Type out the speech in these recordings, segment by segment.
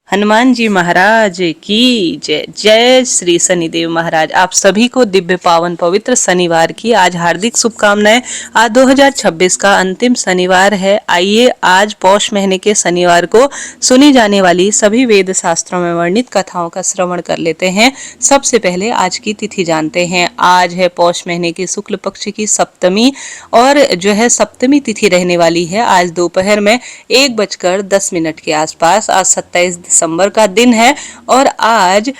हनुमान जी महाराज की जय। जय श्री शनिदेव महाराज। आप सभी को दिव्य पावन पवित्र शनिवार की आज हार्दिक शुभकामनाएं। आज 2026 का अंतिम शनिवार है। आइए आज पौष महीने के शनिवार को सुनी जाने वाली सभी वेद शास्त्रों में वर्णित कथाओं का श्रवण कर लेते हैं। सबसे पहले आज की तिथि जानते हैं। आज है पौष महीने की शुक्ल पक्ष की सप्तमी और जो है सप्तमी तिथि रहने वाली है आज दोपहर में 1:10 के आसपास। आज 27 दिसंबर का दिन है और आज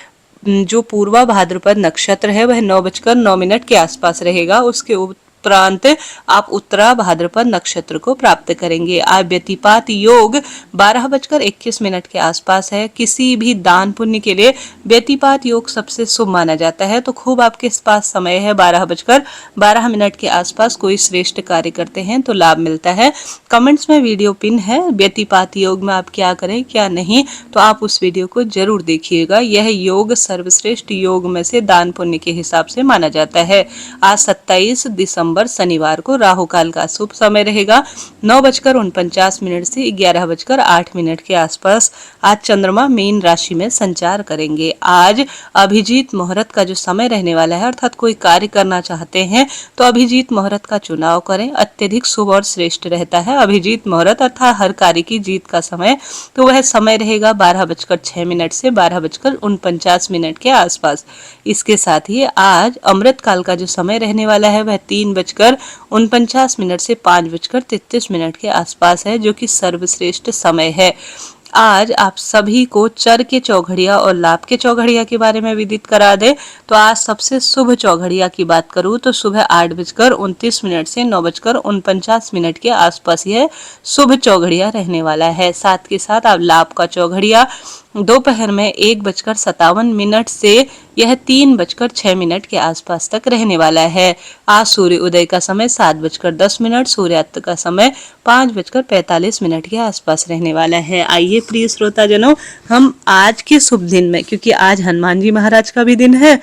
जो पूर्वा भाद्रपद नक्षत्र है वह 9:09 के आसपास रहेगा। उसके उपरांत आप उत्तरा भाद्रपद नक्षत्र को प्राप्त करेंगे। आज व्यतिपात योग 12:21 के आसपास है। किसी भी दान पुण्य के लिए व्यतिपात योग सबसे शुभ माना जाता है, तो खूब आपके पास समय है। 12:12 के आसपास कोई श्रेष्ठ कार्य करते हैं तो लाभ मिलता है। कमेंट्स में वीडियो पिन है। व्यतिपात योग में आप क्या करें क्या नहीं, तो आप उस वीडियो को जरूर देखिएगा। यह योग सर्वश्रेष्ठ योग में से दान पुण्य के हिसाब से माना जाता है। आज 27 दिसंबर शनिवार को राहु काल का शुभ समय रहेगा 9:49 से 11:08 के आसपास। आज चंद्रमा मीन राशि में संचार करेंगे। आज अभिजीत मुहूर्त का जो समय रहने वाला है, अर्थात कोई कार्य करना चाहते हैं तो अभिजीत मुहूर्त का चुनाव करें। अत्यधिक शुभ और श्रेष्ठ रहता है अभिजीत मुहूर्त, अर्थात हर कार्य की जीत का समय। तो वह समय रहेगा 12:06 से 12:49 के आसपास। इसके साथ ही आज अमृत काल का जो समय रहने वाला है वह 3:49 से 5:33 के आसपास है, जो कि सर्वश्रेष्ठ समय है। आज आप सभी को चर के चौघड़िया और लाभ के चौघड़िया के बारे में विदित करा दे। तो आज सबसे शुभ चौघड़िया की बात करूं तो सुबह 8:29 से 9:49 के आसपास यह शुभ चौघड़िया रहने वाला है। साथ के साथ आप लाभ का चौघड़िया दोपहर में 1:57 से यह 3:06 के आसपास तक रहने वाला है। आज सूर्य उदय का समय 7:10, सूर्यास्त का समय 5:45 के आसपास रहने वाला है। आइए प्रिय श्रोताजनों, हम आज के शुभ दिन में, क्योंकि आज हनुमान जी महाराज का भी दिन है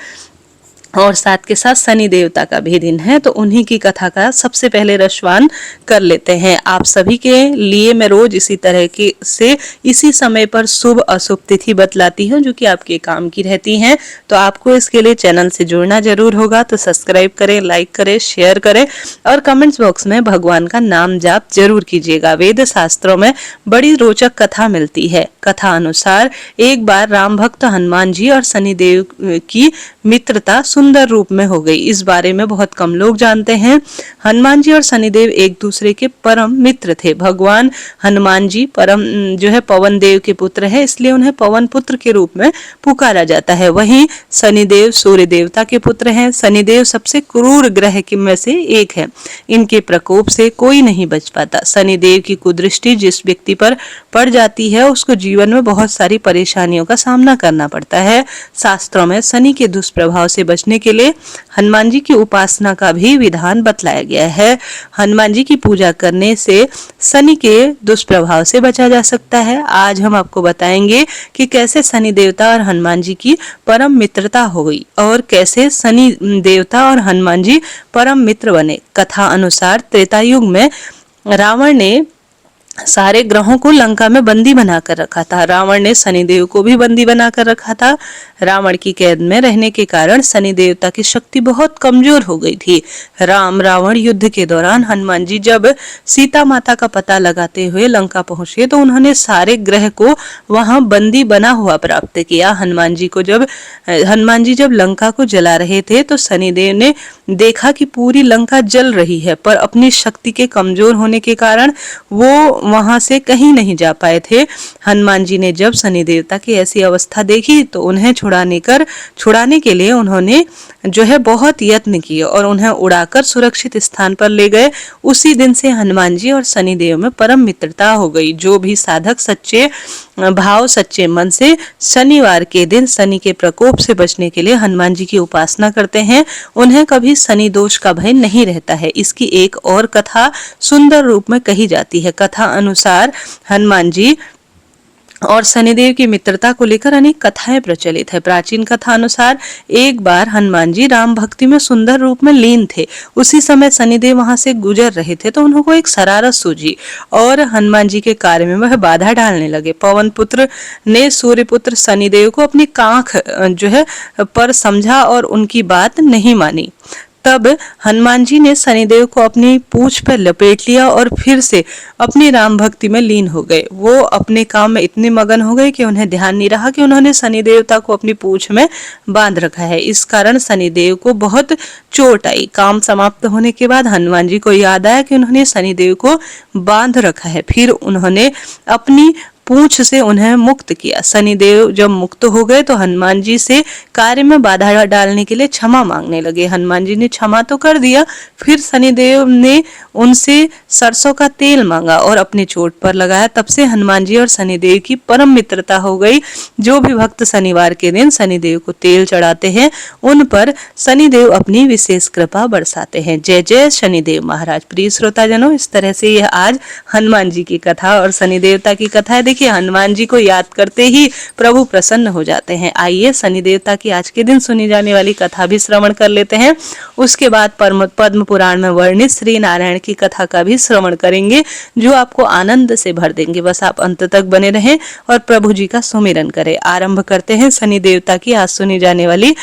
और साथ के साथ शनि देवता का भी दिन है, तो उन्हीं की कथा का सबसे पहले रसवान कर लेते हैं। आप सभी के लिए मैं रोज इसी तरह के से इसी समय पर शुभ अशुभ तिथि बतलाती हूँ जो कि आपके काम की रहती हैं। तो आपको इसके लिए चैनल से जुड़ना जरूर होगा। तो सब्सक्राइब करें, लाइक करें, शेयर करें और कमेंट्स बॉक्स में भगवान का नाम जाप जरूर कीजिएगा। वेद शास्त्रों में बड़ी रोचक कथा मिलती है। कथा अनुसार एक बार राम भक्त हनुमान जी और शनिदेव की मित्रता सुंदर रूप में हो गई। इस बारे में बहुत कम लोग जानते हैं। हनुमान जी और शनिदेव एक दूसरे के परम मित्र थे। भगवान हनुमान जी परम जो है पवन देव के पुत्र है, इसलिए उन्हें पवन पुत्र के रूप में पुकारा जाता है। वहीं शनिदेव सूर्य देवता के पुत्र हैं। शनिदेव सबसे क्रूर ग्रह में से एक है। इनके प्रकोप से कोई नहीं बच पाता। शनिदेव की कुदृष्टि जिस व्यक्ति पर पड़ जाती है उसको जीवन में बहुत सारी परेशानियों का सामना करना पड़ता है। शास्त्रों में शनि के दुष्प्रभाव से बचने के लिए हनुमान जी की उपासना का भी विधान बतलाया गया है। हनुमान जी की पूजा करने से शनि के दुष्प्रभाव से बचा जा सकता है। आज हम आपको बताएंगे कि कैसे शनि देवता और हनुमान जी की परम मित्रता हो गई और कैसे शनि देवता और हनुमान जी परम मित्र बने। कथा अनुसार त्रेता युग में रावण ने सारे ग्रहों को लंका में बंदी बनाकर रखा था। रावण ने शनिदेव को भी बंदी बनाकर रखा था। रावण की कैद में रहने के कारण शनि देवता की शक्ति बहुत कमजोर हो गई थी। राम रावण युद्ध के दौरान हनुमान जी जब सीता माता का पता लगाते हुए लंका पहुंचे तो उन्होंने सारे ग्रह को वहां बंदी बना हुआ प्राप्त किया। हनुमान जी जब लंका को जला रहे थे तो शनिदेव ने देखा कि पूरी लंका जल रही है, पर अपनी शक्ति के कमजोर होने के कारण वो वहां से कहीं नहीं जा पाए थे। हनुमान जी ने जब शनि देवता की ऐसी अवस्था देखी तो उन्हें छुड़ाने के लिए उन्होंने जो है बहुत यत्न किए और उन्हें उड़ाकर सुरक्षित स्थान पर ले गए। उसी दिन से हनुमान जी और शनि देव में परम मित्रता हो गई। जो भी साधक सच्चे भाव सच्चे मन से शनिवार के दिन शनि के प्रकोप से बचने के लिए हनुमान जी की उपासना करते हैं, उन्हें कभी शनि दोष का भय नहीं रहता है। इसकी एक और कथा सुंदर रूप में कही जाती है। कथा अनुसार हनुमान जी और शनिदेव की मित्रता को लेकर अनेक कथाएं प्रचलित है। प्राचीन कथा अनुसार एक बार हनुमान जी राम भक्ति में सुंदर रूप में लीन थे। उसी समय शनिदेव वहां से गुजर रहे थे तो उनको एक शरारत सूझी और हनुमान जी के कार्य में वह बाधा डालने लगे। पवन पुत्र ने सूर्य पुत्र शनिदेव को अपनी कांख पर समझा और उनकी बात नहीं मानी। तब हनुमान जी ने शनिदेव को अपनी पूंछ पर लपेट लिया और फिर से अपनी राम भक्ति में लीन हो गए। वो अपने काम में इतने मगन हो गए कि उन्हें ध्यान नहीं रहा कि उन्होंने शनि देवता को अपनी पूंछ में बांध रखा है। इस कारण शनिदेव को बहुत चोट आई। काम समाप्त होने के बाद हनुमान जी को याद आया कि उन्होंने शनिदेव को बांध रखा है। फिर उन्होंने अपनी पूंछ से उन्हें मुक्त किया। शनिदेव जब मुक्त हो गए तो हनुमान जी से कार्य में बाधा डालने के लिए क्षमा मांगने लगे। हनुमान जी ने क्षमा तो कर दिया, फिर शनिदेव ने उनसे सरसों का तेल मांगा और अपनी चोट पर लगाया। तब से हनुमान जी और शनिदेव की परम मित्रता हो गई। जो भी भक्त शनिवार के दिन शनिदेव को तेल चढ़ाते हैं उन पर शनिदेव अपनी विशेष कृपा बरसाते हैं। जय जय शनिदेव महाराज। प्रिय श्रोताजनों, इस तरह से यह आज हनुमान जी की कथा और शनि देवता की कथा है। देखिए, हनुमान जी को याद करते ही प्रभु प्रसन्न हो जाते हैं। आइए शनि देवता की आज के दिन सुनी जाने वाली कथा भी श्रवण कर लेते हैं। उसके बाद पद्म पुराण में वर्णित श्री नारायण की कथा का भी श्रवण करेंगे, जो आपको आनंद से भर देंगे। बस आप अंत तक बने रहें और प्रभु जी का सुमिरन करें। आरंभ करते हैं शनि देवता की आज सुनी जाने वाली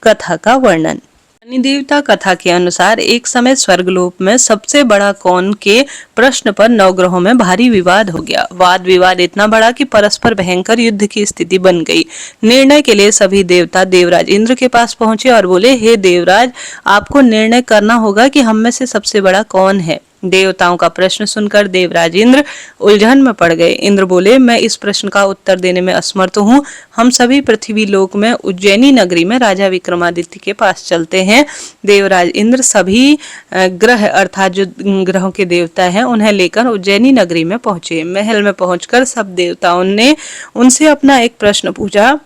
कथा का वर्णन। शनि देवता कथा के अनुसार एक समय स्वर्गलोक में सबसे बड़ा कौन के प्रश्न पर नवग्रहों में भारी विवाद हो गया। वाद विवाद इतना बड़ा कि परस्पर भयंकर युद्ध की स्थिति बन गई। निर्णय के लिए सभी देवता देवराज इंद्र के पास पहुंचे और बोले, हे देवराज, आपको निर्णय करना होगा कि हम में से सबसे बड़ा कौन है। देवताओं का प्रश्न सुनकर देवराज इंद्र उलझन में पड़ गए। इंद्र बोले, मैं इस प्रश्न का उत्तर देने में असमर्थ हूँ। हम सभी पृथ्वी लोक में उज्जैनी नगरी में राजा विक्रमादित्य के पास चलते हैं। देवराज इंद्र सभी ग्रह अर्थात जो ग्रहों के देवता हैं उन्हें लेकर उज्जैनी नगरी में पहुंचे। महल में पहुंचकर सब देवताओं ने उनसे अपना एक प्रश्न पूछा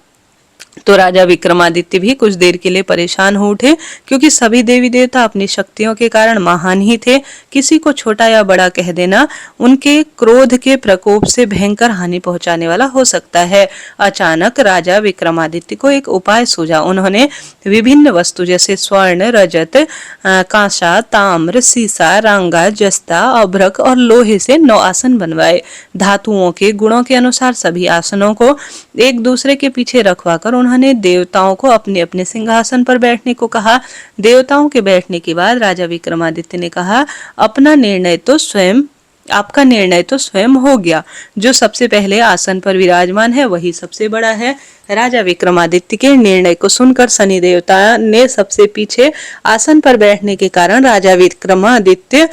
तो राजा विक्रमादित्य भी कुछ देर के लिए परेशान हो उठे, क्योंकि सभी देवी देवता अपनी शक्तियों के कारण महान ही थे। किसी को छोटा या बड़ा कह देना उनके क्रोध के प्रकोप से भयंकर हानि पहुंचाने वाला हो सकता है। अचानक राजा विक्रमादित्य को एक उपाय सूझा। उन्होंने विभिन्न वस्तु जैसे स्वर्ण, रजत, कांसा, ताम्र, सीसा, रांगा, जस्ता, अभ्रक और लोहे से 9 आसन बनवाए। धातुओं के गुणों के अनुसार सभी आसनों को एक दूसरे के पीछे रखवा कर उन्होंने देवताओं को अपने अपने सिंहासन पर बैठने को कहा। देवताओं के बैठने के बाद राजा विक्रमादित्य ने कहा, आपका निर्णय तो स्वयं हो गया। जो सबसे पहले आसन पर विराजमान है वही सबसे बड़ा है। राजा विक्रमादित्य के निर्णय को सुनकर शनि देवता ने सबसे पीछे आसन पर बैठने के कारण राजा विक्रमादित्य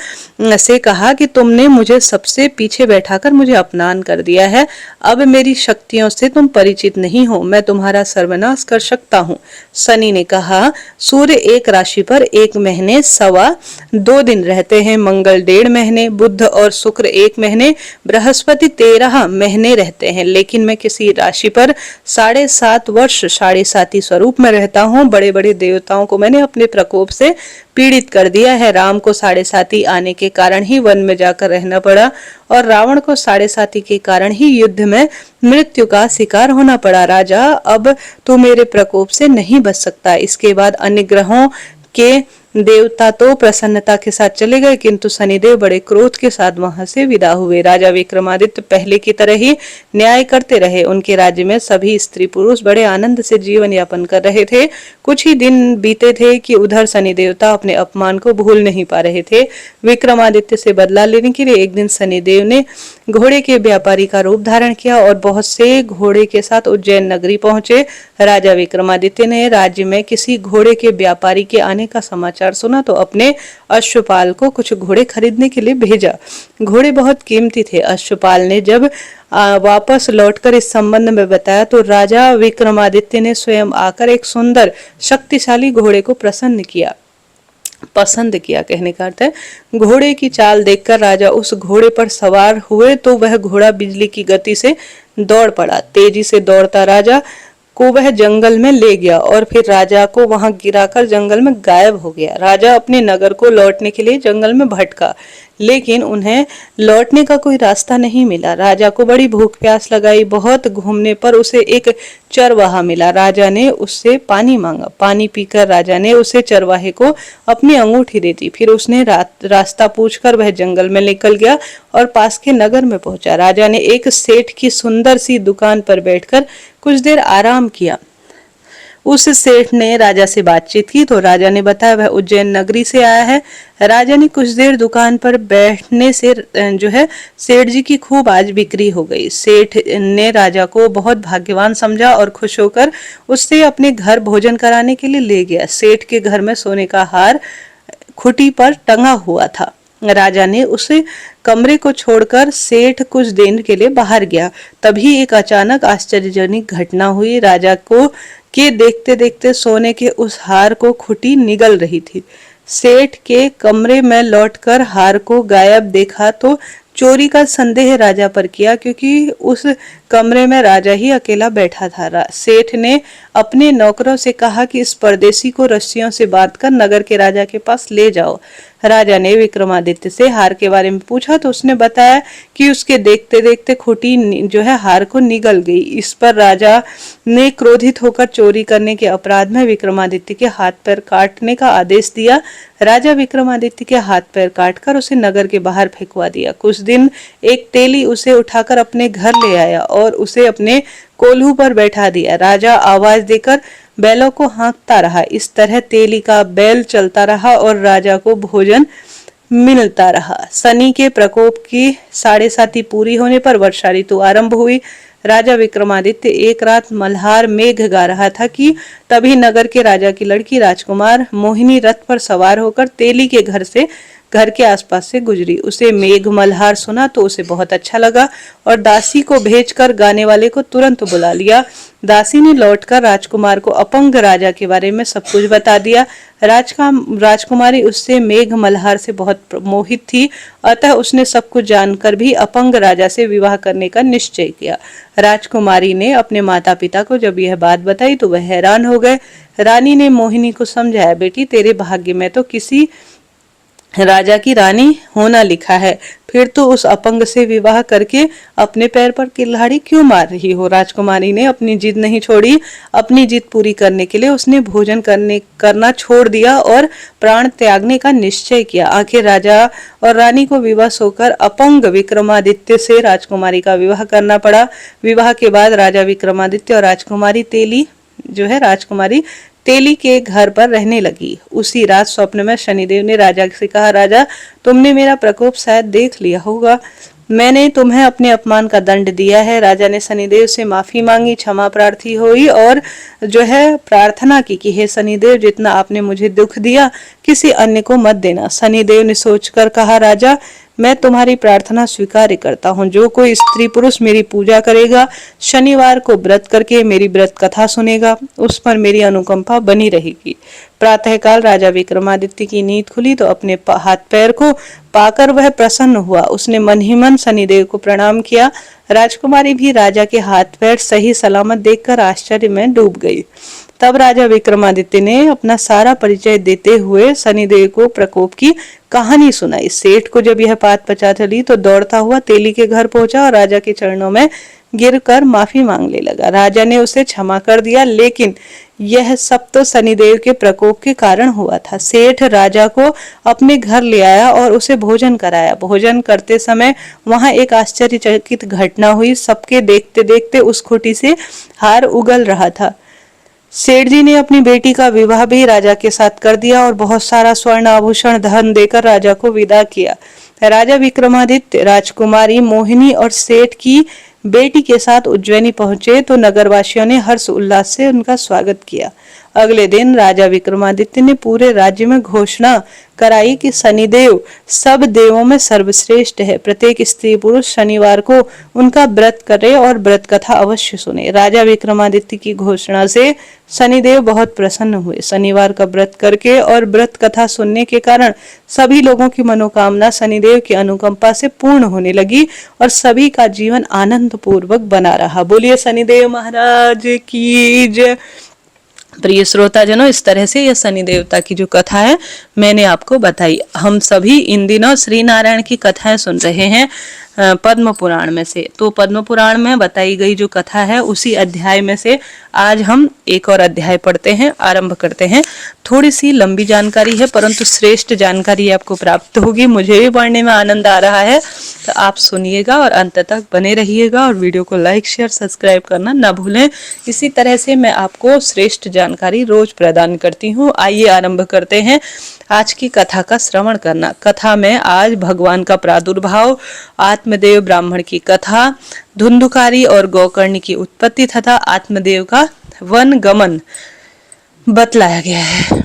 से कहा कि तुमने मुझे सबसे पीछे बैठाकर मुझे अपमान कर दिया है। अब मेरी शक्तियों से तुम परिचित नहीं हो, मैं तुम्हारा सर्वनाश कर सकता हूँ। शनि ने कहा, सूर्य एक राशि पर 1 महीने 2.25 दिन रहते हैं, मंगल 1.5 महीने, बुध और शुक्र 1 महीने, बृहस्पति 13 महीने रहते हैं। लेकिन मैं किसी राशि पर 7.5 वर्ष 7.5 स्वरूप में रहता हूँ। बड़े बड़े देवताओं को मैंने अपने प्रकोप से पीड़ित कर दिया है। राम को 7.5 आने के कारण ही वन में जाकर रहना पड़ा और रावण को 7.5 के कारण ही युद्ध में मृत्यु का शिकार होना पड़ा। राजा, अब तू मेरे प्रकोप से नहीं बच सकता। इसके बाद अन्य ग्रहों के देवता तो प्रसन्नता के साथ चले गए, किंतु शनिदेव बड़े क्रोध के साथ वहां से विदा हुए। राजा विक्रमादित्य पहले की तरह ही न्याय करते रहे। उनके राज्य में सभी स्त्री पुरुष बड़े आनंद से जीवन यापन कर रहे थे। कुछ ही दिन बीते थे कि उधर शनि देवता अपने अपमान को भूल नहीं पा रहे थे। विक्रमादित्य से बदला लेने के लिए एक दिन शनिदेव ने घोड़े के व्यापारी का रूप धारण किया और बहुत से घोड़े के साथ उज्जैन नगरी पहुंचे। राजा विक्रमादित्य ने राज्य में किसी घोड़े के व्यापारी के आने का समाचार सुना तो अपने अश्वपाल को कुछ घोड़े खरीदने के लिए भेजा। घोड़े बहुत कीमती थे। अश्वपाल ने जब वापस लौटकर इस संबंध में बताया तो राजा विक्रमादित्य ने स्वयं आकर एक सुंदर शक्तिशाली घोड़े को पसंद किया कहने का अर्थ है। घोड़े की चाल देखकर राजा उस घोड़े पर सवार हुए तो वह घोड़ा बिजली की गति से दौड़ पड़ा। तेजी से दौड़ता राजा को वह जंगल में ले गया और फिर राजा को वहां गिराकर जंगल में गायब हो गया। राजा अपने नगर को लौटने के लिए जंगल में भटका, लेकिन उन्हें लौटने का कोई रास्ता नहीं मिला। राजा को बड़ी भूख प्यास लगाई। बहुत घूमने पर उसे एक चरवाहा मिला। राजा ने उससे पानी मांगा। पानी पीकर राजा ने उसे चरवाहे को अपनी अंगूठी दे दी। फिर उसने रास्ता पूछकर वह जंगल में निकल गया और पास के नगर में पहुंचा। राजा ने एक सेठ की सुंदर सी दुकान पर बैठकर कुछ देर आराम किया। उस सेठ ने राजा से बातचीत की तो राजा ने बताया वह उज्जैन नगरी से आया है। राजा ने कुछ देर दुकान पर बैठने से सेठ जी की खूब आज बिक्री हो गई। सेठ ने राजा को बहुत भाग्यवान समझा और खुश होकर उससे अपने घर भोजन कराने के लिए ले गया। सेठ के घर में सोने का हार खुटी पर टंगा हुआ था। राजा ने उसे कमरे को छोड़कर सेठ कुछ देर के लिए बाहर गया। तभी एक अचानक आश्चर्यजनक घटना हुई। राजा को देखते देखते सोने के उस हार को खुटी निगल रही थी। सेठ के कमरे में लौटकर हार को गायब देखा तो चोरी का संदेह राजा पर किया, क्योंकि उस कमरे में राजा ही अकेला बैठा था। सेठ ने अपने नौकरों से कहा कि इस परदेसी को रस्सियों से बांधकर नगर के राजा के पास ले जाओ। राजा ने विक्रमादित्य से हार के बारे में पूछा तो उसने बताया कि उसके देखते देखते खुटी हार को निगल गई। इस पर राजा ने क्रोधित होकर चोरी करने के अपराध में विक्रमादित्य के हाथ पैर काटने का आदेश दिया। राजा विक्रमादित्य के हाथ पैर काटकर उसे नगर के बाहर फेंकवा दिया। कुछ दिन एक तेली उसे उठाकर अपने घर ले आया और उसे अपने कोल्हू पर बैठा दिया। राजा आवाज देकर बैलों को हाँकता रहा। इस तरह तेली का बैल चलता रहा और राजा को भोजन मिलता रहा। शनि के प्रकोप की 7.5 पूरी होने पर वर्षा ऋतु आरंभ हुई। राजा विक्रमादित्य एक रात मल्हार मेघ गा रहा था कि तभी नगर के राजा की लड़की राजकुमार मोहिनी रथ पर सवार होकर तेली के घर के आसपास से गुजरी। उसे मेघ मल्हार सुना तो उसे बहुत अच्छा लगा और दासी को भेजकर गाने वाले को तुरंत बुला लिया। दासी ने लौटकर राजकुमार को अपंग राजा के बारे में सब कुछ बता दिया। राजकुमारी उससे मेघ मल्हार से बहुत मोहित थी, अतः उसने सब कुछ जानकर भी अपंग राजा से विवाह करने का निश्चय किया। राजकुमारी ने अपने माता पिता को जब यह बात बताई तो वह हैरान हो गए। रानी ने मोहिनी को समझाया, बेटी तेरे भाग्य में तो किसी राजा की रानी होना लिखा है, फिर तो उस अपंग से विवाह करके अपने पैर पर कुल्हाड़ी क्यों मार रही हो। राजकुमारी ने अपनी जिद नहीं छोड़ी। अपनी जिद पूरी करने के लिए उसने भोजन करना छोड़ दिया और प्राण त्यागने का निश्चय किया। आखिर राजा और रानी को विवश होकर अपंग विक्रमादित्य से राजकुमारी का विवाह करना पड़ा। विवाह के बाद राजा विक्रमादित्य और राजकुमारी तेली के घर पर रहने लगी। उसी रात स्वप्न में शनिदेव ने राजा से कहा, राजा तुमने मेरा प्रकोप शायद देख लिया होगा, मैंने तुम्हें अपने अपमान का दंड दिया है। राजा ने शनिदेव से माफी मांगी, क्षमा प्रार्थी हुई और प्रार्थना की कि हे शनिदेव, जितना आपने मुझे दुख दिया किसी अन्य को मत देना। शनिदेव ने सोचकर कहा, राजा मैं तुम्हारी प्रार्थना स्वीकार करता हूँ। जो कोई स्त्री पुरुष मेरी पूजा करेगा, शनिवार को व्रत करके मेरी व्रत कथा सुनेगा, उस पर मेरी अनुकंपा बनी रहेगी। प्रातःकाल राजा विक्रमादित्य की नींद खुली तो अपने हाथ पैर को पाकर वह प्रसन्न हुआ। उसने मन ही मन शनिदेव को प्रणाम किया। राजकुमारी भी राजा के हाथ पैर सही सलामत देखकर आश्चर्य में डूब गई। तब राजा विक्रमादित्य ने अपना सारा परिचय देते हुए शनिदेव को प्रकोप की कहानी सुनाई। सेठ को जब यह बात पता चली तो दौड़ता हुआ तेली के घर पहुंचा और राजा के चरणों में गिरकर माफी मांगने लगा। राजा ने उसे क्षमा कर दिया, लेकिन यह सब तो शनिदेव के प्रकोप के कारण हुआ था। सेठ राजा को अपने घर ले आया और उसे भोजन कराया। भोजन करते समय वहां एक आश्चर्यचकित घटना हुई। सबके देखते देखते उस खुटी से हार उगल रहा था। सेठ जी ने अपनी बेटी का विवाह भी राजा के साथ कर दिया और बहुत सारा स्वर्ण आभूषण धन देकर राजा को विदा किया। राजा विक्रमादित्य राजकुमारी मोहिनी और सेठ की बेटी के साथ उज्जैनी पहुंचे तो नगरवासियों ने हर्ष उल्लास से उनका स्वागत किया। अगले दिन राजा विक्रमादित्य ने पूरे राज्य में घोषणा कराई कि शनिदेव सब देवों में सर्वश्रेष्ठ है। प्रत्येक स्त्री पुरुष शनिवार को उनका व्रत करे और व्रत कथा अवश्य सुने। राजा विक्रमादित्य की घोषणा से शनिदेव बहुत प्रसन्न हुए। शनिवार का व्रत करके और व्रत कथा सुनने के कारण सभी लोगों की मनोकामना शनिदेव की अनुकंपा से पूर्ण होने लगी और सभी का जीवन आनंद अत्यंत पूर्वक बना रहा। बोलिए शनिदेव महाराज की जय। प्रिय श्रोताजनों, इस तरह से यह शनि देवता की जो कथा है मैंने आपको बताई। हम सभी इन दिनों श्री नारायण की कथाएं सुन रहे हैं पद्म पुराण में से। तो पद्म पुराण में बताई गई जो कथा है उसी अध्याय में से आज हम एक और अध्याय पढ़ते हैं, आरंभ करते हैं। थोड़ी सी लंबी जानकारी है परंतु श्रेष्ठ जानकारी आपको प्राप्त होगी। मुझे भी पढ़ने में आनंद आ रहा है, तो आप सुनिएगा और अंत तक बने रहिएगा और वीडियो को लाइक शेयर सब्सक्राइब करना ना भूलें। इसी तरह से मैं आपको श्रेष्ठ जानकारी रोज प्रदान करती हूँ। आइए आरंभ करते हैं आज की कथा का श्रवण करना। कथा में आज भगवान का प्रादुर्भाव, आत्मदेव ब्राह्मण की कथा, धुंधुकारी और गौकर्णी की उत्पत्ति तथा आत्मदेव का वन गमन बतलाया गया है।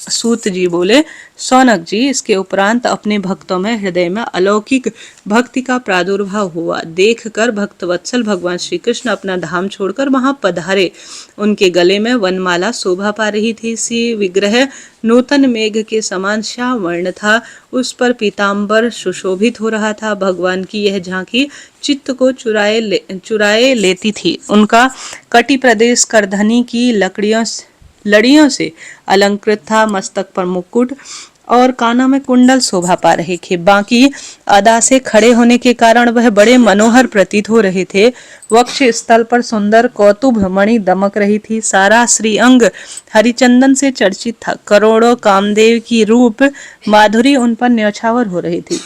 सूत जी बोले, सौनक जी, इसके उपरांत अपने भक्तों में हृदय में अलौकिक भक्ति का प्रादुर्भाव हुआ। देखकर भक्त वत्सल भगवान श्री कृष्ण अपना धाम छोड़कर वहां पधारे। उनके गले में वनमाला शोभा पा रही थी। सी विग्रह नूतन मेघ के समान श्याम वर्ण था। उस पर पीताम्बर सुशोभित हो रहा था। भगवान की यह झांकी चित्त को चुराए लेती थी। उनका कटी प्रदेश करधनी की लड़ियों से अलंकृत था। मस्तक पर मुकुट और कानों में कुंडल शोभा पा रहे थे। बाकी अदा से खड़े होने के कारण वह बड़े मनोहर प्रतीत हो रहे थे। वक्ष स्थल पर सुंदर कौतुभ मणि दमक रही थी। सारा श्रीअंग हरिचंदन से चर्चित था। करोड़ों कामदेव की रूप माधुरी उन पर न्यौछावर हो रही थी।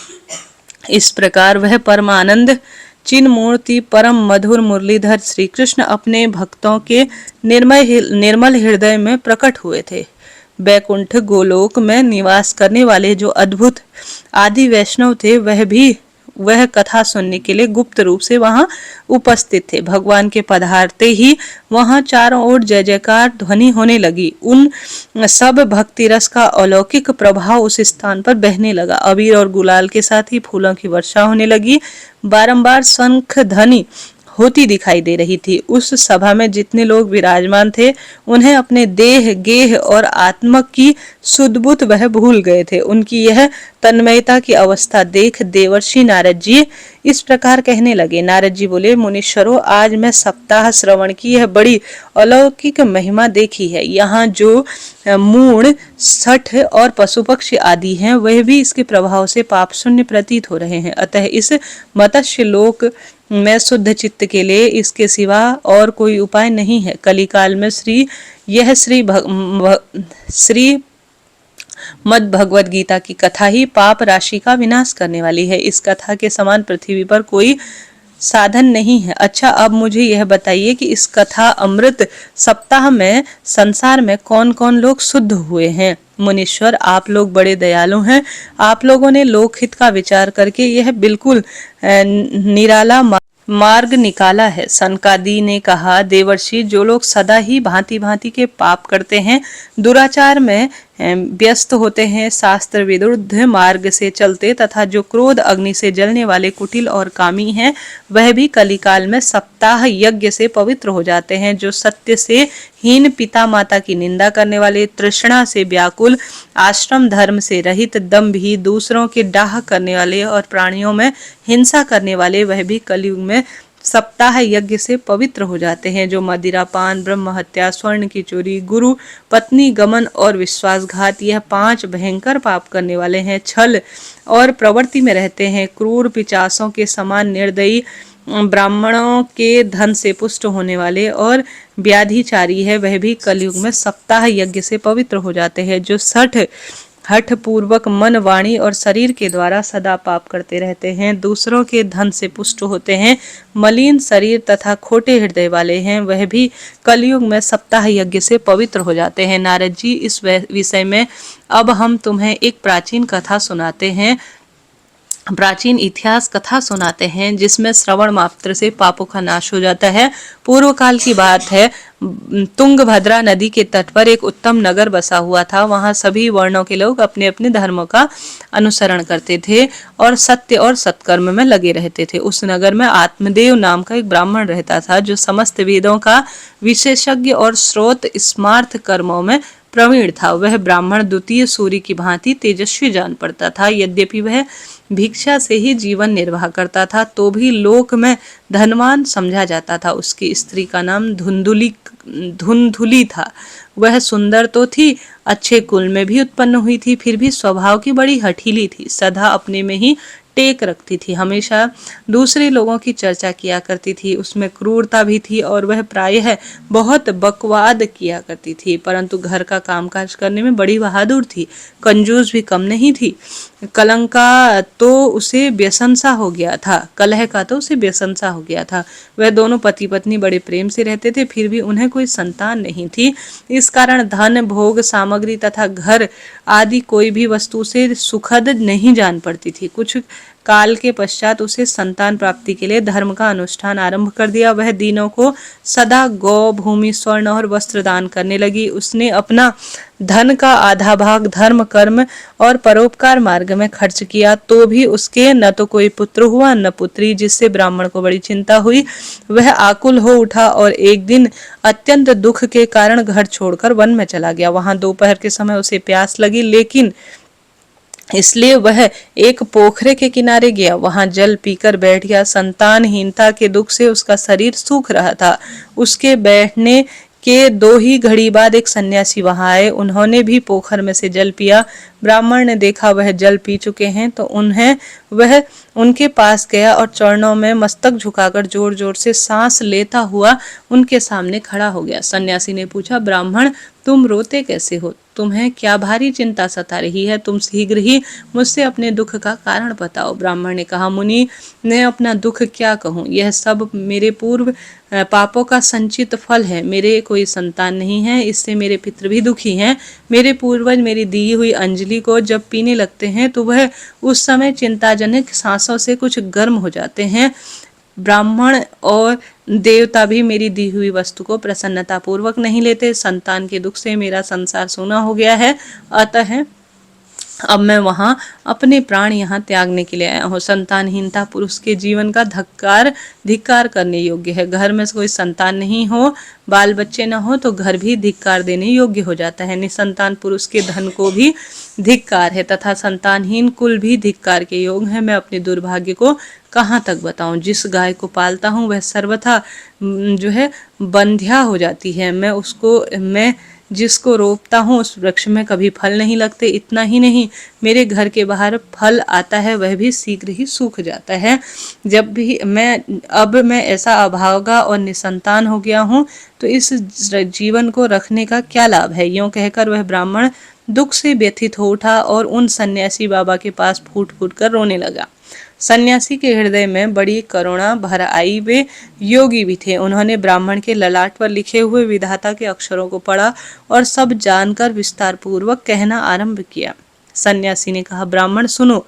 इस प्रकार वह परमानंद चिन्ह मूर्ति परम मधुर मुरलीधर श्री कृष्ण अपने भक्तों के निर्मल हृदय में प्रकट हुए थे। बैकुंठ गोलोक में निवास करने वाले जो अद्भुत आदि वैष्णव थे वह कथा सुनने के लिए गुप्त रूप से वहां उपस्थित थे। भगवान के पधारते ही वहां चारों ओर जय जयकार ध्वनि होने लगी। उन सब भक्ति रस का अलौकिक प्रभाव उस स्थान पर बहने लगा। अबीर और गुलाल के साथ ही फूलों की वर्षा होने लगी। बारंबार शंख ध्वनि होती दिखाई दे रही थी। उस सभा में जितने लोग विराजमान थे उन्हें अपने देह गेह और आत्मक की सुधबुद्ध वह भूल गए थे। उनकी यह तन्मयता की अवस्था देख देवर्षि नारद जी इस प्रकार कहने लगे। नारद जी बोले, मुनीश्वरों, आज मैं सप्ताह श्रवण की यह बड़ी अलौकिक महिमा देखी है। यहाँ जो मूढ़ सठ और पशु पक्षी आदि हैं वह भी इसके प्रभाव से पाप शून्य प्रतीत हो रहे हैं। अतः इस मत्स्य लोक में शुद्ध चित्त के लिए इसके सिवा और कोई उपाय नहीं है। कलिकाल में श्री मद भगवत गीता की कथा ही पाप राशि का विनाश करने वाली है। इस कथा के समान पृथ्वी पर कोई साधन नहीं है। अच्छा, अब मुझे यह बताइए कि इस कथा अमृत सप्ताह में संसार में कौन कौन लोग शुद्ध हुए हैं। मुनीश्वर, आप लोग बड़े दयालु हैं। आप लोगों ने लोकहित का विचार करके यह बिल्कुल निराला मार्ग निकाला है। सनकादि ने कहा, देवर्षि, जो लोग सदा ही भांति भांति के पाप करते हैं, दुराचार में व्यस्त होते हैं, शास्त्र विरुद्ध मार्ग से चलते तथा जो क्रोध अग्नि से जलने वाले कुटिल और कामी हैं, वह भी कलिकाल में सप्ताह यज्ञ से पवित्र हो जाते हैं। जो सत्य से हीन, पिता माता की निंदा करने वाले, तृष्णा से व्याकुल, आश्रम धर्म से रहित, दंभी, दूसरों के डाह करने वाले और प्राणियों में हिंसा करने वाले, वह भी कलयुग में सप्ताह यज्ञ से पवित्र हो जाते हैं। जो मदिरापान, ब्रह्म हत्या, स्वर्ण की चोरी, गुरु पत्नी गमन और विश्वासघात, यह 5 भयंकर पाप करने वाले हैं। छल और प्रवृत्ति में रहते हैं। क्रूर पिशाचों के समान निर्दयी, ब्राह्मणों के धन से पुष्ट होने वाले और व्याधिचारी है, वह भी कलयुग में सप्ताह यज्ञ से पवित्र हो जाते हैं। जो हठ पूर्वक मन, वाणी और शरीर के द्वारा सदा पाप करते रहते हैं, दूसरों के धन से पुष्ट होते हैं, मलिन शरीर तथा खोटे हृदय वाले हैं, वह भी कलयुग में सप्ताह यज्ञ से पवित्र हो जाते हैं। नारद जी, इस विषय में अब हम तुम्हें एक प्राचीन कथा सुनाते हैं, प्राचीन इतिहास कथा सुनाते हैं, जिसमें श्रवण मात्र से पापों का नाश हो जाता है। पूर्व काल की बात है। तुंगभद्रा नदी के तट पर एक उत्तम नगर बसा हुआ था। वहां सभी वर्णों के लोग अपने अपने धर्मों का अनुसरण करते थे और सत्य और सत्कर्म में लगे रहते थे। उस नगर में आत्मदेव नाम का एक ब्राह्मण रहता था, जो समस्त वेदों का विशेषज्ञ और स्रोत स्मार्थ कर्मों में प्रवीण था। वह ब्राह्मण द्वितीय सूर्य की भांति तेजस्वी जान पड़ता था। यद्यपि वह भिक्षा से ही जीवन निर्वाह करता था तो भी लोक में धनवान समझा जाता था। उसकी स्त्री का नाम धुंधुली था। वह सुंदर तो थी, अच्छे कुल में भी उत्पन्न हुई थी, फिर भी स्वभाव की बड़ी हठीली थी। सदा अपने में ही टेक रखती थी, हमेशा दूसरे लोगों की चर्चा किया करती थी। उसमें क्रूरता भी थी और वह प्रायः बहुत बकवाद किया करती थी, परंतु घर का कामकाज करने में बड़ी बहादुर थी। कंजूस भी कम नहीं थी। कलंक का तो उसे व्यसन सा हो गया था कलह का तो उसे व्यसन सा हो गया था। वह दोनों पति पत्नी बड़े प्रेम से रहते थे, फिर भी उन्हें कोई संतान नहीं थी। इस कारण धन भोग सामग्री तथा घर आदि कोई भी वस्तु से सुखद नहीं जान पड़ती थी। कुछ काल के पश्चात उसे संतान प्राप्ति के लिए धर्म का अनुष्ठान आरंभ कर दिया। वह दिनों को सदा गौ भूमि स्वर्ण और वस्त्र दान करने लगी। उसने अपना धन का आधा भाग धर्म कर्म और परोपकार मार्ग में खर्च किया, तो भी उसके न तो कोई पुत्र हुआ न पुत्री, जिससे ब्राह्मण को बड़ी चिंता हुई। वह आकुल हो उठा और एक दिन अत्यंत दुख के कारण घर छोड़कर वन में चला गया। वहां दोपहर के समय उसे प्यास लगी, लेकिन इसलिए वह एक पोखरे के किनारे गया, वहां जल पीकर बैठ गया। संतानहीनता के दुख से उसका शरीर सूख रहा था। उसके बैठने के 2 ही घड़ी बाद एक सन्यासी वहां आए। उन्होंने भी पोखर में से जल पिया। ब्राह्मण ने देखा वह जल पी चुके हैं तो वह उनके पास गया और चरणों में मस्तक झुकाकर जोर जोर से सांस लेता हुआ उनके सामने खड़ा हो गया। सन्यासी ने पूछा, ब्राह्मण, तुम रोते कैसे हो? तुम्हें क्या भारी चिंता सता रही है? तुम शीघ्र ही मुझसे अपने दुख का कारण बताओ। ब्राह्मण ने कहा, मुनि, मैं अपना दुख क्या कहूँ? यह सब मेरे पूर्व पापों का संचित फल है। मेरे कोई संतान नहीं है, इससे मेरे पितृ भी दुखी हैं। मेरे पूर्वज मेरी दी हुई अंजलि को जब पीने लगते हैं तो वह उस समय चिंताजनक सांसों से कुछ गर्म हो जाते हैं। ब्राह्मण और देवता भी मेरी दी हुई वस्तु को प्रसन्नता पूर्वक नहीं लेते। संतान के दुख से मेरा संसार सूना हो गया है, अतः अब मैं वहां अपने प्राण यहाँ त्यागने के लिए आया हूँ। संतानहीनता पुरुष के जीवन का धिक्कार करने योग्य है। घर में कोई संतान नहीं हो, बाल बच्चे न हो तो घर भी धिक्कार देने योग्य हो जाता है। निसंतान पुरुष के धन को भी धिक्कार है तथा संतानहीन कुल भी धिक्कार के योग्य है। मैं अपने दुर्भाग्य को कहाँ तक बताऊं? जिस गाय को पालता हूँ वह सर्वथा बंध्या हो जाती है। मैं जिसको रोपता हूँ उस वृक्ष में कभी फल नहीं लगते। इतना ही नहीं, मेरे घर के बाहर फल आता है वह भी शीघ्र ही सूख जाता है। अब मैं ऐसा अभागा और निसंतान हो गया हूँ तो इस जीवन को रखने का क्या लाभ है? यूं कहकर वह ब्राह्मण दुख से व्यथित हो उठा और उन सन्यासी बाबा के पास फूट फूट कर रोने लगा। सन्यासी के हृदय में बड़ी करुणा भर आई। वे योगी भी थे। उन्होंने ब्राह्मण के ललाट पर लिखे हुए विधाता के अक्षरों को पढ़ा और सब जानकर विस्तार पूर्वक कहना आरंभ किया। सन्यासी ने कहा, ब्राह्मण सुनो,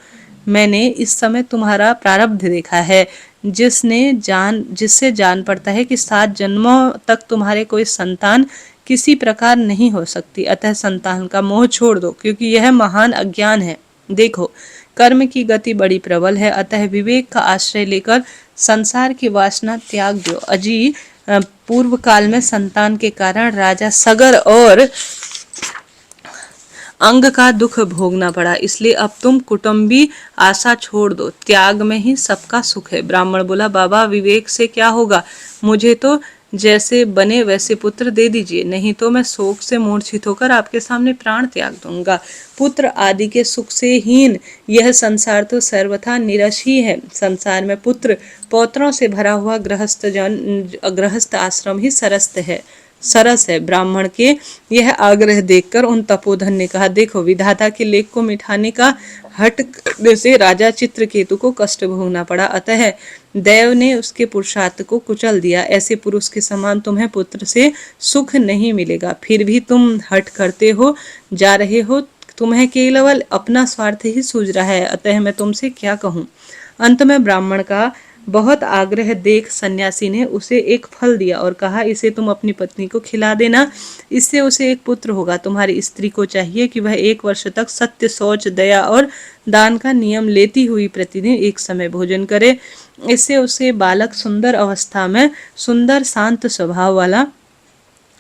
मैंने इस समय तुम्हारा प्रारब्ध देखा है, जिससे जान पड़ता है कि 7 जन्मों तक तुम्हारे कोई संतान किसी प्रकार नहीं हो सकती। अतः संतान का मोह छोड़ दो, क्योंकि यह महान अज्ञान है। देखो, कर्म की गति बड़ी प्रबल है, अतः विवेक का आश्रय लेकर संसार की वासना त्याग दो। अजी पूर्व काल में संतान के कारण राजा सगर और अंग का दुख भोगना पड़ा, इसलिए अब तुम कुटुंबी आशा छोड़ दो। त्याग में ही सबका सुख है। ब्राह्मण बोला, बाबा, विवेक से क्या होगा? मुझे तो जैसे बने वैसे पुत्र दे दीजिए, नहीं तो मैं शोक से मूर्छित होकर आपके सामने प्राण त्याग दूंगा। पुत्र आदि के सुख से हीन यह संसार तो सर्वथा निरस ही है। संसार में पुत्र पौत्रों से भरा हुआ गृहस्थ आश्रम ही सरस है। ब्राह्मण के यह आग्रह देखकर उन तपोधन ने कहा, देखो, विधाता के लेख को मिटाने का हट करने से राजा चित्रकेतु को कष्ट भोगना पड़ा, अतः देव ने उसके पुरुषार्थ को कुचल दिया। ऐसे पुरुष के समान तुम्हें पुत्र से सुख नहीं मिलेगा। फिर भी तुम हट करते हो जा रहे हो। तुम्हें केवल अपना स्वार्थ ही सूझ रहा है, अतः मैं तुमसे क्या कहूँ? अंत में ब्राह्मण का बहुत आग्रह देख सन्यासी ने उसे एक फल दिया और कहा, इसे तुम अपनी पत्नी को खिला देना, इससे उसे एक पुत्र होगा। तुम्हारी स्त्री को चाहिए कि वह 1 वर्ष तक सत्य, शौच, दया और दान का नियम लेती हुई प्रतिदिन एक समय भोजन करे। इससे उसे बालक सुंदर अवस्था में सुंदर शांत स्वभाव वाला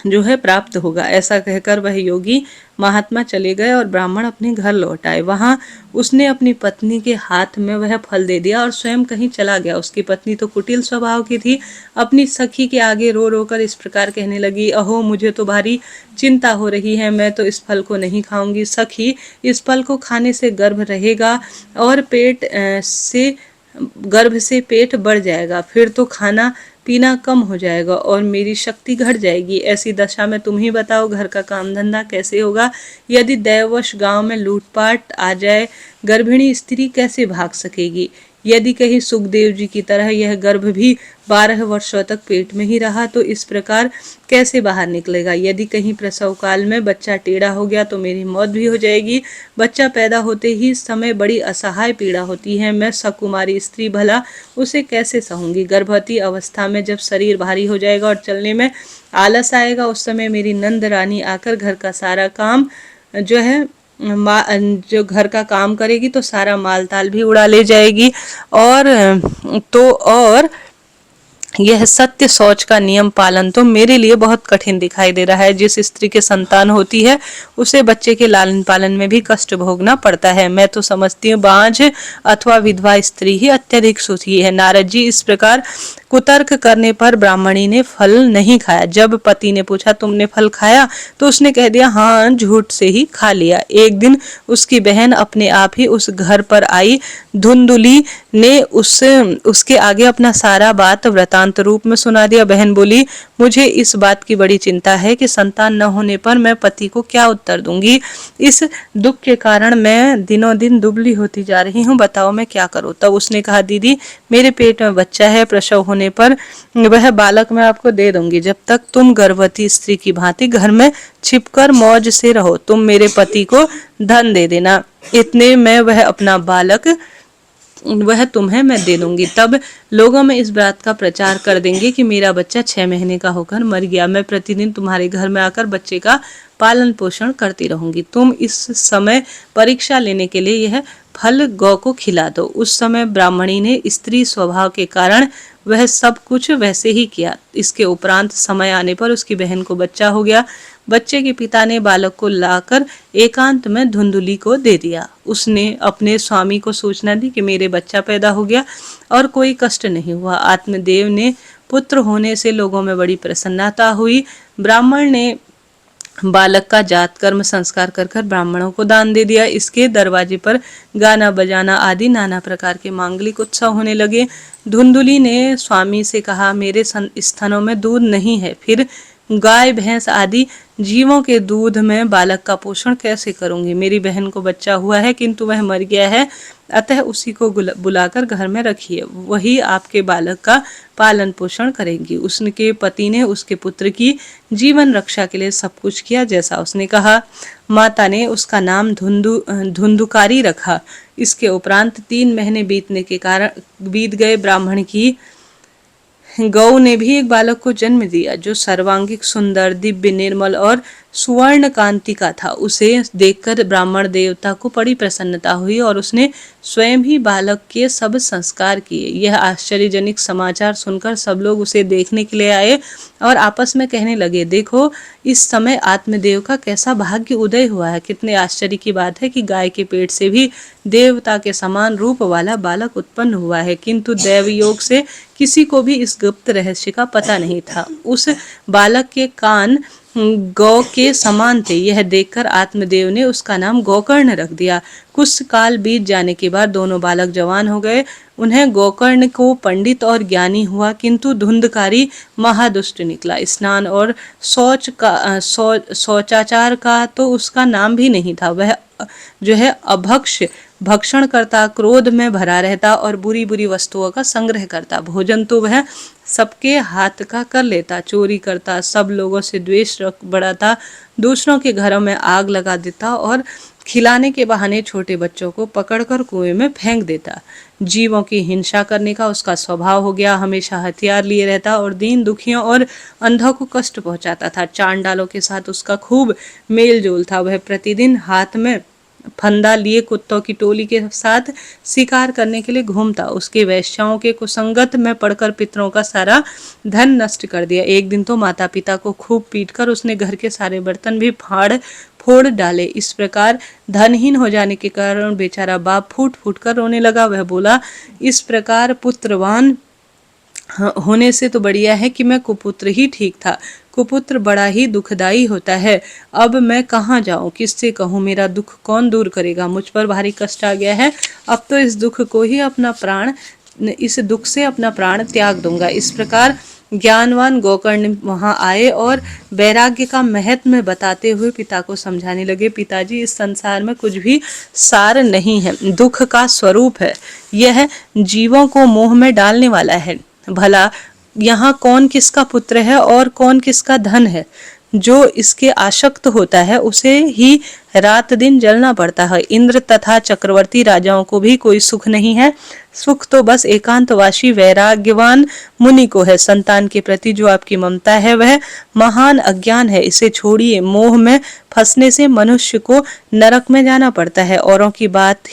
जो है प्राप्त होगा। ऐसा कहकर वह योगी महात्मा चले गए और ब्राह्मण अपने घर लौट आए। वहां उसने अपनी पत्नी के हाथ में वह फल दे दिया और स्वयं कहीं चला गया। उसकी पत्नी तो कुटिल स्वभाव की थी। अपनी सखी के आगे रो रो कर इस प्रकार कहने लगी, अहो मुझे तो भारी चिंता हो रही है, मैं तो इस फल को नहीं खाऊंगी। सखी, इस फल को खाने से गर्भ रहेगा और गर्भ से पेट बढ़ जाएगा, फिर तो खाना पीना कम हो जाएगा और मेरी शक्ति घट जाएगी। ऐसी दशा में तुम ही बताओ घर का काम धंधा कैसे होगा। यदि दैववश गांव में लूटपाट आ जाए, गर्भिणी स्त्री कैसे भाग सकेगी। यदि कहीं सुखदेव जी की तरह यह गर्भ भी 12 वर्षों तक पेट में ही रहा तो इस प्रकार कैसे बाहर निकलेगा। यदि कहीं प्रसव काल में बच्चा टेढ़ा हो गया तो मेरी मौत भी हो जाएगी। बच्चा पैदा होते ही समय बड़ी असहाय पीड़ा होती है, मैं सकुमारी स्त्री भला उसे कैसे सहूंगी। गर्भवती अवस्था में जब शरीर भारी हो जाएगा और चलने में आलस आएगा, उस समय मेरी नंद रानी आकर घर का सारा काम जो है जो घर का काम करेगी तो सारा माल ताल भी उड़ा ले जाएगी। और यह सत्य सोच का नियम पालन तो मेरे लिए बहुत कठिन दिखाई दे रहा है। जिस स्त्री के संतान होती है उसे बच्चे के लालन पालन में भी कष्ट भोगना पड़ता है। मैं तो समझती हूँ बांझ अथवा विधवा स्त्री ही अत्यधिक सुखी है। नारद जी इस प्रकार कुतर्क करने पर ब्राह्मणी ने फल नहीं खाया। जब पति ने पूछा तुमने फल खाया तो उसने कह दिया हाँ, झूठ से ही खा लिया। एक दिन उसकी बहन अपने आप ही उस घर पर आई। धुंधुली ने उसके आगे अपना सारा बात वृतांत रूप में सुना दिया। बहन बोली, मुझे इस बात की बड़ी चिंता है कि संतान न होने पर मैं पति को क्या उत्तर दूंगी। इस दुख के कारण मैं दिनों दिन दुबली होती जा रही हूँ, बताओ मैं क्या करूँ। तब उसने कहा, दीदी मेरे पेट में बच्चा है, प्रसव होने पर वह बालक मैं आपको दे दूंगी। जब तक तुम गर्भवती स्त्री की भांति घर में छिपकर मौज से रहो, तुम मेरे पति को धन दे देना, इतने में वह तुम्हें मैं दे दूंगी। तब लोगों में इस बात का प्रचार कर देंगे कि मेरा बच्चा 6 महीने का होकर मर गया। मैं प्रतिदिन तुम्हारे घर में आकर बच्चे का पालन पोषण करती रहूंगी। तुम इस समय परीक्षा लेने के लिए यह फल गौ को खिला दो। उस समय ब्राह्मणी ने स्त्री स्वभाव के कारण वह सब कुछ वैसे ही किया। इसके उपरांत समय आने पर उसकी बहन को बच्चा हो गया। बच्चे के पिता ने बालक को लाकर एकांत में धुंधुली को दे दिया। उसने अपने स्वामी को सूचना दी कि मेरे बच्चा पैदा हो गया और कोई कष्ट नहीं हुआ। आत्मदेव ने पुत्र होने से लोगों में बड़ी प्रसन्नता हुई। ब्राह्मण ने बालक का जात कर्म संस्कार कर कर ब्राह्मणों को दान दे दिया। इसके दरवाजे पर गाना बजाना आदि नाना प्रकार के मांगलिक उत्सव होने लगे। धुंधुली ने स्वामी से कहा, मेरे स्तनों में दूध नहीं है, फिर गाय भैंस आदि जीवों के दूध में बालक का पोषण कैसे करूंगी। मेरी बहन को बच्चा हुआ है किंतु वह मर गया है, अतः उसी को बुलाकर घर में रखिए, वही आपके बालक का पालन पोषण करेंगी। उसके पति ने उसके पुत्र की जीवन रक्षा के लिए सब कुछ किया जैसा उसने कहा। माता ने उसका नाम धुंधुकारी रखा। इसके उपरांत 3 महीने बीत गए। ब्राह्मण की गौ ने भी एक बालक को जन्म दिया जो सर्वांगिक सुंदर, दिव्य, निर्मल और सुवर्ण कांति का था। उसे देखकर ब्राह्मण देवता को बड़ी प्रसन्नता हुई और उसने स्वयं ही बालक के सब संस्कार किए। यह आश्चर्यजनक समाचार सुनकर सब लोग उसे देखने के लिए आए और आपस में कहने लगे, देखो इस समय आत्मदेव का कैसा भाग्य उदय हुआ है। कितने आश्चर्य की बात है कि गाय के पेट से भी देवता के समान रूप वाला बालक उत्पन्न हुआ है, किंतु दैव योग से किसी को भी इस गुप्त रहस्य का पता नहीं था। उस बालक के कान गौ के समान थे। यह देखकर आत्मदेव ने उसका नाम गोकर्ण रख दिया। कुछ काल बीत जाने के बाद दोनों बालक जवान हो गए। उन्हें गोकर्ण को पंडित और ज्ञानी हुआ, किंतु धुंधकारी महादुष्ट निकला। स्नान और शौचाचार का तो उसका नाम भी नहीं था। वह जो है अभक्ष भक्षण करता, क्रोध में भरा रहता और बुरी बुरी वस्तुओं का संग्रह करता। भोजन तो वह सबके हाथ का कर लेता, चोरी करता, सब लोगों से द्वेष बढ़ाता, दूसरों के घरों में आग लगा देता और खिलाने के बहाने छोटे बच्चों को पकड़कर कुएं में फेंक देता। जीवों की हिंसा करने का उसका स्वभाव हो गया। हमेशा हथियार लिए रहता और दीन दुखियों और अंधों को कष्ट पहुंचाता था। चांडालों के साथ उसका खूब मेल जोल था। वह प्रतिदिन हाथ में फंदा लिए कुत्तों की टोली के साथ शिकार करने के लिए घूमता। उसके वैश्याओं के कुसंगत में पड़कर पितरों का सारा धन नष्ट कर दिया। एक दिन तो माता पिता को खूब पीटकर उसने घर के सारे बर्तन भी फाड़ फोड़ डाले। इस प्रकार धनहीन हो जाने के कारण बेचारा बाप फूट फूट कर रोने लगा। वह बोला, इस प्रकार पुत्रवान होने से तो बढ़िया है कि मैं कुपुत्र ही ठीक था। कुपुत्र बड़ा ही दुखदाई होता है। अब मैं कहाँ जाऊं, किससे कहूं, मेरा दुख कौन दूर करेगा। मुझ पर भारी कष्ट आ गया है। अब तो इस दुख से अपना प्राण त्याग दूंगा। इस प्रकार ज्ञानवान गोकर्ण वहां आए और वैराग्य का महत्व बताते हुए पिता को समझाने लगे। पिताजी, इस संसार में कुछ भी सार नहीं है, दुख का स्वरूप है। यह जीवों को मोह में डालने वाला है। भला यहाँ कौन किसका पुत्र है और कौन किसका धन है। जो इसके आसक्त होता है उसे ही रात दिन जलना पड़ता है। इंद्र तथा चक्रवर्ती राजाओं को भी कोई सुख नहीं है। सुख तो बस एकांतवासी वैराग्यवान मुनि को है। संतान के प्रति जो आपकी ममता है वह महान अज्ञान है। इसे छोड़िए। मोह में फंसने से मनुष्य को नरक में जाना पड़ता है। औरों की बात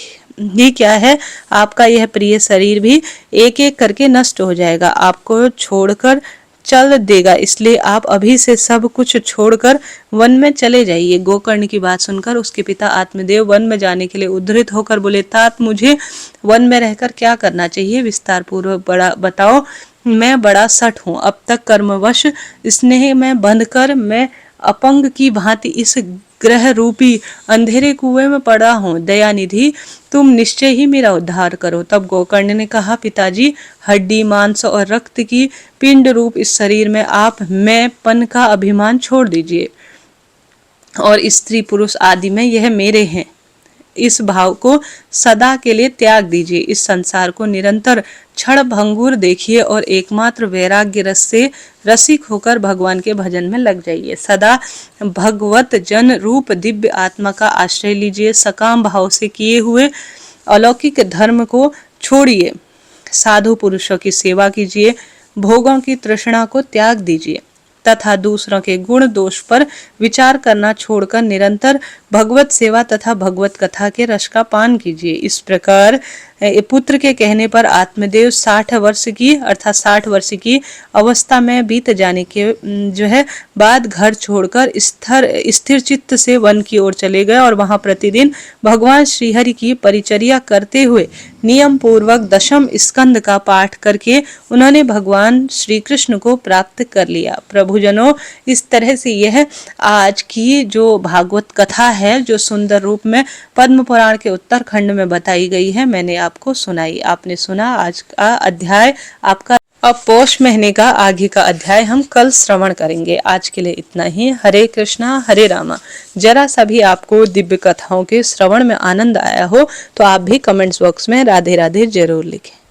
ही क्या है, आपका यह प्रिय शरीर भी एक एक करके नष्ट हो जाएगा, आपको छोड़कर चल देगा। इसलिए आप अभी से सब कुछ छोड़कर वन में चले जाइए। गोकर्ण की बात सुनकर उसके पिता आत्मदेव वन में जाने के लिए उद्धृत होकर बोले, तात मुझे वन में रहकर क्या करना चाहिए, विस्तार पूर्वक बड़ा बताओ। मैं बड़ा सठ हूँ। अब तक कर्मवश स्नेह में बंधकर मैं अपंग की भांति इस ग्रह रूपी अंधेरे कुएं में पड़ा हूँ। दयानिधि, तुम निश्चय ही मेरा उद्धार करो। तब गोकर्ण ने कहा, पिताजी, हड्डी मांस और रक्त की पिंड रूप इस शरीर में आप मैं पन का अभिमान छोड़ दीजिए और स्त्री पुरुष आदि में यह मेरे हैं, इस भाव को सदा के लिए त्याग दीजिए। इस संसार को निरंतर क्षण भंगुर देखिए और एकमात्र वैराग्य रस से रसिक होकर भगवान के भजन में लग जाइए। सदा भगवत जन रूप दिव्य आत्मा का आश्रय लीजिए। सकाम भाव से किए हुए अलौकिक धर्म को छोड़िए। साधु पुरुषों की सेवा कीजिए। भोगों की तृष्णा को त्याग दीजिए तथा दूसरों के गुण दोष पर विचार करना छोड़कर निरंतर भगवत सेवा तथा भगवत कथा के रस का पान कीजिए। इस प्रकार पुत्र के कहने पर आत्मदेव 60 वर्ष की अवस्था में बीत जाने के बाद घर छोड़कर स्थिर चित्त से वन की ओर चले गए और वहां प्रतिदिन भगवान श्रीहरि की परिचर्या करते हुए नियम पूर्वक 10वें स्कंद का पाठ करके उन्होंने भगवान श्री कृष्ण को प्राप्त कर लिया। प्रभुजनों, इस तरह से यह आज की जो भागवत कथा है, जो सुंदर रूप में पद्म पुराण के उत्तरखंड में बताई गई है, मैंने आपको सुनाई। आपने सुना आज का अध्याय आपका। अब पौष महीने का आगे का अध्याय हम कल श्रवण करेंगे। आज के लिए इतना ही। हरे कृष्णा हरे रामा। जरा सा भी आपको दिव्य कथाओं के श्रवण में आनंद आया हो तो आप भी कमेंट्स बॉक्स में राधे राधे जरूर लिखें।